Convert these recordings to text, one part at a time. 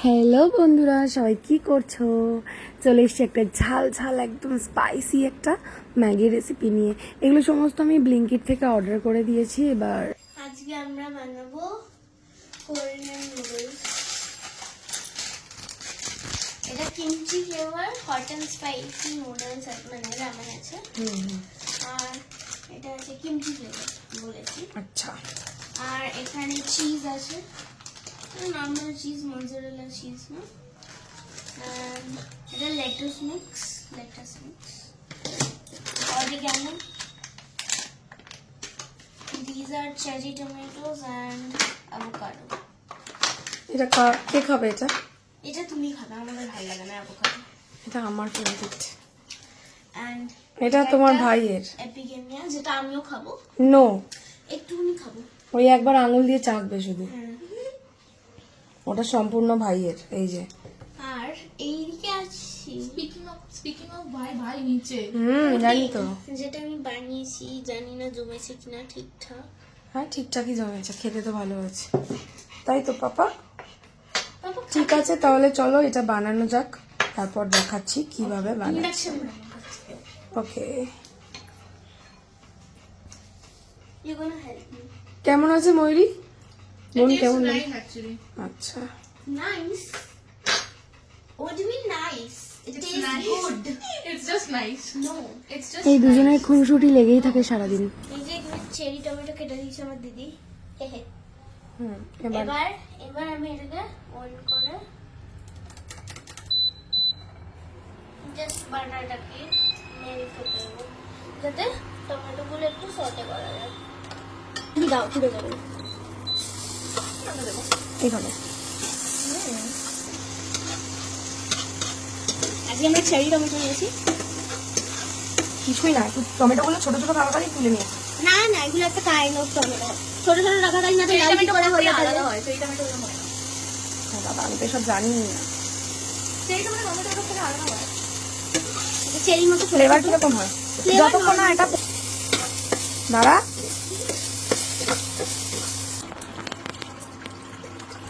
Hello বন্ধুরা, সবাই কি করছো? চলে এসছি একটা ঝাল ঝাল একদম স্পাইসি একটা ম্যাগি রেসিপি নিয়ে। এগুলো সমস্ত আমি ব্লিঙ্কিট থেকে অর্ডার করে দিয়েছি। এবার আজকে আমরা বানাবো কোরিয়ান নুডলস। এটা kimchi flavour hot and spicy noodles মানে রামেন আছে। আর এটা আছে কিমচি ফ্লেভার বলেছি। আচ্ছা, আর এখানে চিজ আছে, নর্মাল চিজ, মজরেলা চিজ না। এটা lettuce mix, oregano. These are cherry tomatoes and avocado. এটা কে খাবে? এটা তুমি খাবে, আমাদের ভালো লাগে না avocado. এটা আমার ফেভারিট। And এটা তোমার ভাইয়ের এপিগেমিয়া, যেটা আমিও খাবো। নো, একটুখানি খাবো। ওই একবার আঙুল দিয়ে চাখবে শুধু। ওটা সম্পূর্ণ ভাইয়ের। এই যে আর এইদিকে আছি স্পিকিং অফ ভাই নিচে। জানি তো, যেটা আমি বানিয়েছি, জানি না জমেছে কিনা ঠিকঠাক। হ্যাঁ ঠিকঠাকই জমেছে, খেতে তো ভালো হয়েছে, তাই তো পাপা? বাবা, ঠিক আছে, তাহলে চলো এটা বানানো যাক, তারপর দেখাচ্ছি কিভাবে বানাচ্ছি। Induction okay, you gonna help me. কেমন আছে ময়ূরী? মন কেমন লাগে? Nice actually. আচ্ছা, nice? What do you mean nice? It It's tastes nice. good. It's just nice. No. It's just এই দুজনের খুনসুটি লেগেই থাকে সারাদিন। এই যে এখানে চেরি টমেটো কেটে দিয়েছে আমার দিদি। এবার এবার আমি এটাকে অন করে জাস্ট বাটারটাকে মেরে ফেলতে দেবো, যাতে টমেটোগুলো একটু সটে করা যায়। দাও, পুড়ে যাবে। এইভাবে আজকে আমরা চেরি টমেটো নিয়েছি। কিছুই না, একটু টমেটোগুলো ছোট ছোট ভাগ করে তুলে নিয়ে। না না, এগুলো একটা কাইন্ড অফ টমেটো। ছোট ছোট রাখা যায় না, তো লাল করে হয়ে আলাদা যায়। হয়। সেই টমেটো হয় না। হ্যাঁ বাবা, আমি তো এসব জানি না। সেই টমেটো থেকে আলাদা হয়। চেরি মতো ফ্লেভার কিরকম হয়? Flavor যতক্ষণ না এটা দাঁড়া,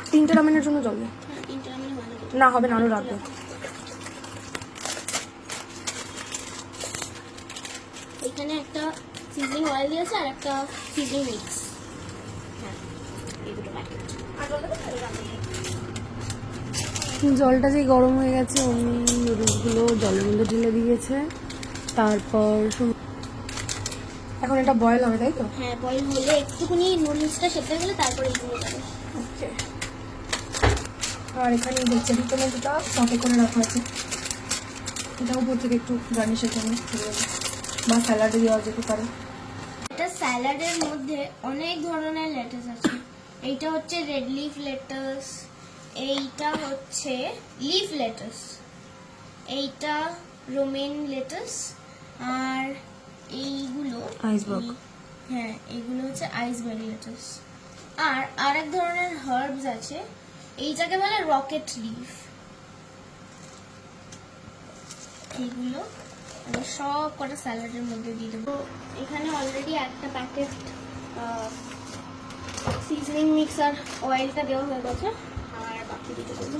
3টে রামেনের জন্য জল দে। না হবে না, আরো রাখবে। এখানে একটা সিজনিং অয়েল দিয়েছে আর একটা সিজনিং মিক্স। হ্যাঁ, এই দুটো প্যাকেট। জলটা যে গরম হয়ে গেছে, অমনি নুডলসগুলো জলের মধ্যে ঢেলে দিয়েছে। তারপর এখন এটা বয়েল হবে, তাই তো? হ্যাঁ, বয়েল হলে একটুখানি নুডলসটা সেদ্ধ গেলে তারপরে এইগুলো যাবে। ওকে, আর এখানে চেরি টমেটোটা সটে করে রাখা আছে, এটা উপর থেকে একটু গার্নিশের জন্য বা স্যালাডে দেওয়া যেতে পারে। এটা স্যালাডের মধ্যে অনেক ধরনের লেটাস আছে। এইটা হচ্ছে রেড লিফ লেটাস, এইটা হচ্ছে লিফ লেটাস, এইটা রোমেন লেটাস, আর এইগুলো আইসবার্গ। হ্যাঁ, এগুলো হচ্ছে আইসবেরি লেটাস। আর আরেক ধরনের হার্বস আছে, এইটাকে বলে রকেট লিফ। এইগুলো আমি সব কটা স্যালাডের মধ্যে দিয়ে দেবো। এখানে অলরেডি একটা প্যাকেট সিজনিং মিক্স আর অয়েলটা দেওয়া হয়ে গেছে, আর বাকি দিতে দেবো।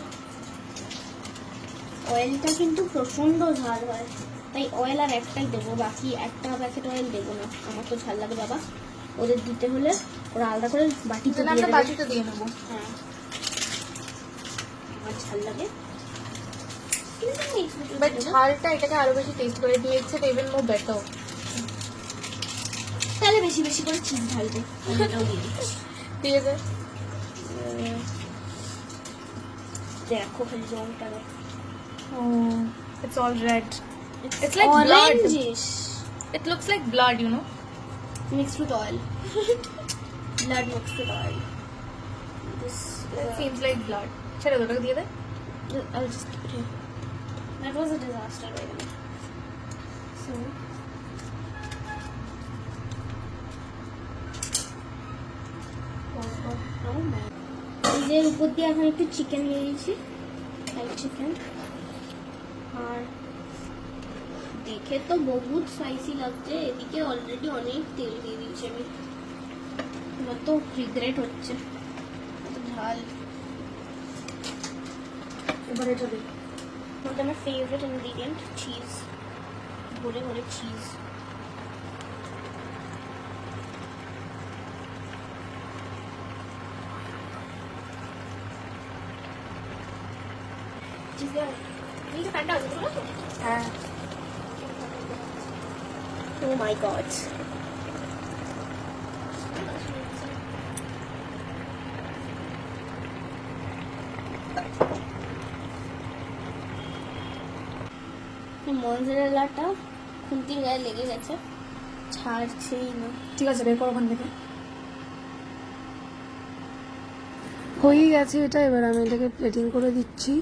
অয়েলটা কিন্তু প্রচণ্ড ঝাল হয়, তাই অয়েল আর একটাই দেবো, বাকি একটা প্যাকেট অয়েল দেবো না। আমার তো ঝাল লাগে বাবা, ওদের দিতে হলে ওরা আলাদা করে বাটিতে দিয়ে দেবে। বাটিতে দিয়ে নেবো। হ্যাঁ, আমার ঝাল লাগে। বাট ঝালটা এটাকে আরো বেশি টেস্ট করে দিয়েছে, তো ইভেন মোর বেটার। তাহলে বেশি বেশি করে চিজ ঢালবে, আমি এটাও দিয়ে দিচ্ছি। ঠিক আছে। দেখো খালি রংটা দেখো, Oh, it's all red. It's like blood. oranges It looks like blood, you know. mixed with oil. Blood mixed with oil. This It seems like blood. ছেড়ে দাও, ওটাকে দিয়ে দে। I'll just keep it here. That was a disaster, by the way. So এই যে উপর দিয়ে এখন একটু চিকেন দিয়ে দিয়েছি, ফ্রাইড চিকেন। আর দেখে তো বহুত স্পাইসি লাগছে, এদিকে অলরেডি অনেক তেল দিয়ে দিয়েছি আমি। আমার তো রিগ্রেট হচ্ছে, এত ঝাল। এবার এটা দিই। মধ্যে আমার ফেভারিট ইনগ্রিডিয়েন্ট চিজ, ভরে ভরে চিজ। চিজ দেওয়া এই যে ফ্যানটা আছে তো? হ্যাঁ ও মাই গড। মজরেলাটা খুন্তির গায়ে লেগে গেছে, ছাড়ছেই না। ঠিক আছে, বের করো ওখান থেকে। হয়েই গেছে এটা, এবার আমি এটাকে প্লেটিং করে দিচ্ছি।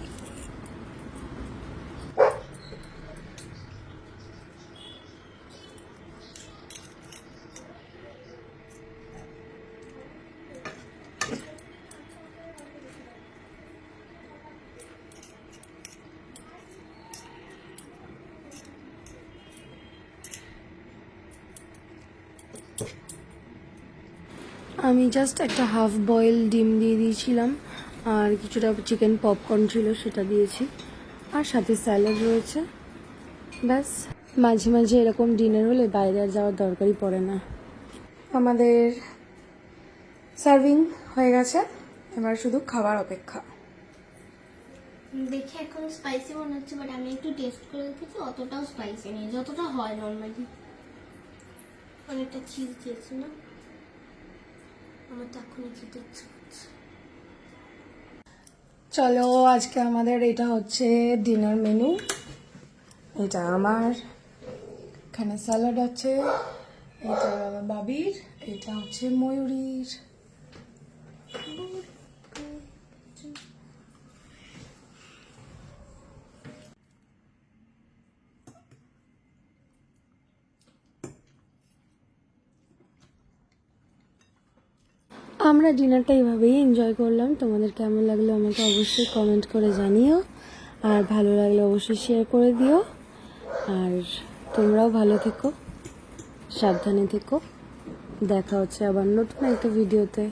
আমি জাস্ট একটা হাফ বয়েল ডিম দিয়ে দিয়েছিলাম, আর কিছুটা চিকেন পপকর্ন ছিল সেটা দিয়েছি, আর সাথে স্যালাড রয়েছে। ব্যাস, মাঝে মাঝে এরকম ডিনার হলে বাইরে আর যাওয়ার দরকারই পড়ে না। আমাদের সার্ভিং হয়ে গেছে, এবার শুধু খাবার অপেক্ষা। দেখে এখন স্পাইসি মনে হচ্ছে, বাট আমি একটু টেস্ট করে দেখেছি, অতটাও স্পাইসি নেই, যতটা হয় নর্মালি। অনেকটা চিজ দিয়েছি না, আমার তো এখনই খেতে ইচ্ছে করছে। চলো, আজকে আমাদের এটা হচ্ছে ডিনার মেনু। এটা আমার, এখানে স্যালাড আছে, এটা বাবির, এটা হচ্ছে ময়ূরীর। আমরা ডিনারটা এইভাবেই এনজয় করলাম। তোমাদের কেমন লাগলো আমাকে অবশ্যই কমেন্ট করে জানিও, আর ভালো লাগলে অবশ্যই শেয়ার করে দিও। আর তোমরাও ভালো থেকো, সাবধানে থেকো। দেখা হচ্ছে আবার নতুন একটা ভিডিওতে।